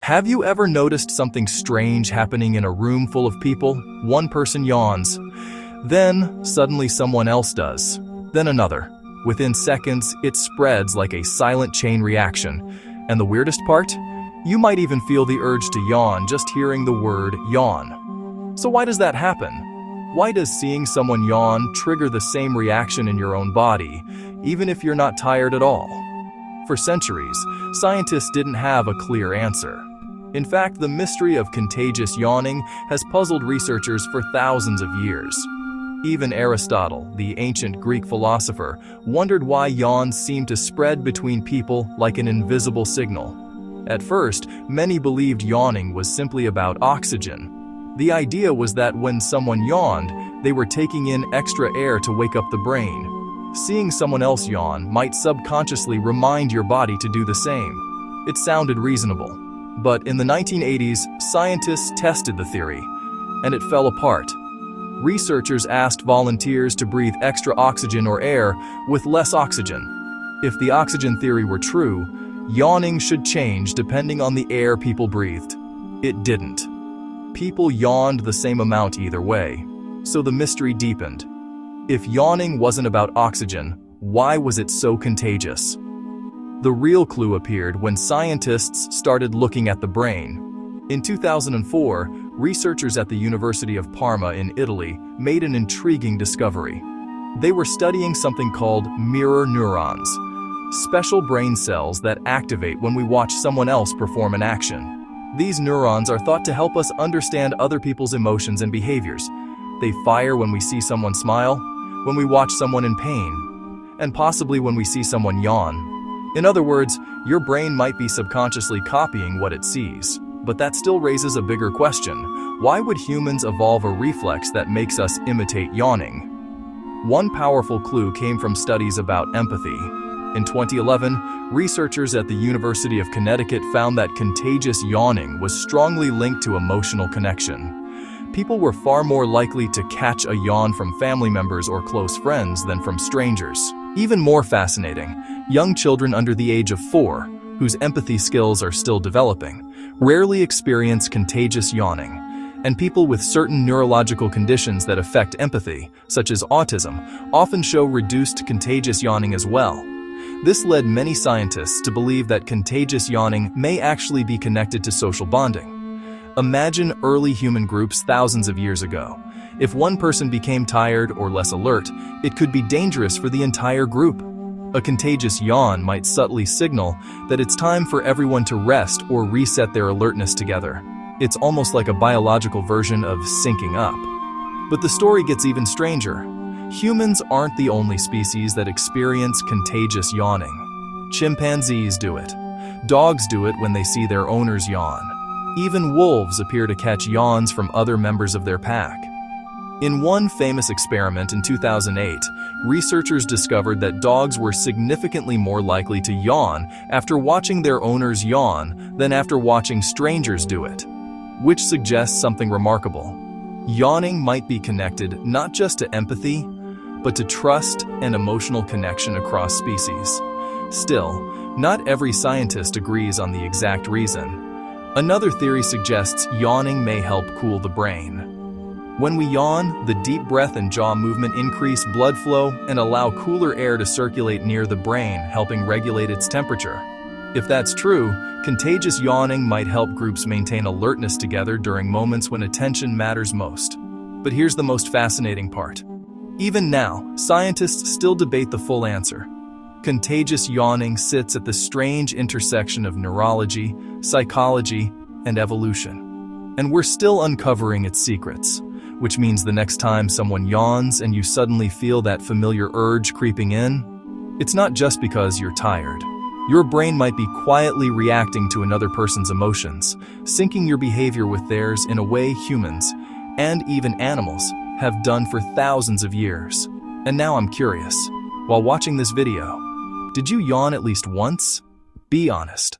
Have you ever noticed something strange happening in a room full of people? One person yawns. Then, suddenly someone else does. Then another. Within seconds, it spreads like a silent chain reaction. And the weirdest part? You might even feel the urge to yawn just hearing the word yawn. So why does that happen? Why does seeing someone yawn trigger the same reaction in your own body, even if you're not tired at all? For centuries, scientists didn't have a clear answer. In fact, the mystery of contagious yawning has puzzled researchers for thousands of years. Even Aristotle, the ancient Greek philosopher, wondered why yawns seemed to spread between people like an invisible signal. At first, many believed yawning was simply about oxygen. The idea was that when someone yawned, they were taking in extra air to wake up the brain. Seeing someone else yawn might subconsciously remind your body to do the same. It sounded reasonable. But in the 1980s, scientists tested the theory, and it fell apart. Researchers asked volunteers to breathe extra oxygen or air with less oxygen. If the oxygen theory were true, yawning should change depending on the air people breathed. It didn't. People yawned the same amount either way, so the mystery deepened. If yawning wasn't about oxygen, why was it so contagious? The real clue appeared when scientists started looking at the brain. In 2004, researchers at the University of Parma in Italy made an intriguing discovery. They were studying something called mirror neurons, special brain cells that activate when we watch someone else perform an action. These neurons are thought to help us understand other people's emotions and behaviors. They fire when we see someone smile, when we watch someone in pain, and possibly when we see someone yawn. In other words, your brain might be subconsciously copying what it sees. But that still raises a bigger question. Why would humans evolve a reflex that makes us imitate yawning? One powerful clue came from studies about empathy. In 2011, researchers at the University of Connecticut found that contagious yawning was strongly linked to emotional connection. People were far more likely to catch a yawn from family members or close friends than from strangers. Even more fascinating, young children under the age of 4, whose empathy skills are still developing, rarely experience contagious yawning, and people with certain neurological conditions that affect empathy, such as autism, often show reduced contagious yawning as well. This led many scientists to believe that contagious yawning may actually be connected to social bonding. Imagine early human groups thousands of years ago. If one person became tired or less alert, it could be dangerous for the entire group. A contagious yawn might subtly signal that it's time for everyone to rest or reset their alertness together. It's almost like a biological version of syncing up. But the story gets even stranger. Humans aren't the only species that experience contagious yawning. Chimpanzees do it. Dogs do it when they see their owners yawn. Even wolves appear to catch yawns from other members of their pack. In one famous experiment in 2008, researchers discovered that dogs were significantly more likely to yawn after watching their owners yawn than after watching strangers do it, which suggests something remarkable. Yawning might be connected not just to empathy, but to trust and emotional connection across species. Still, not every scientist agrees on the exact reason. Another theory suggests yawning may help cool the brain. When we yawn, the deep breath and jaw movement increase blood flow and allow cooler air to circulate near the brain, helping regulate its temperature. If that's true, contagious yawning might help groups maintain alertness together during moments when attention matters most. But here's the most fascinating part. Even now, scientists still debate the full answer. Contagious yawning sits at the strange intersection of neurology, psychology, and evolution. And we're still uncovering its secrets. Which means the next time someone yawns and you suddenly feel that familiar urge creeping in, it's not just because you're tired. Your brain might be quietly reacting to another person's emotions, syncing your behavior with theirs in a way humans, and even animals, have done for thousands of years. And now I'm curious, while watching this video, did you yawn at least once? Be honest.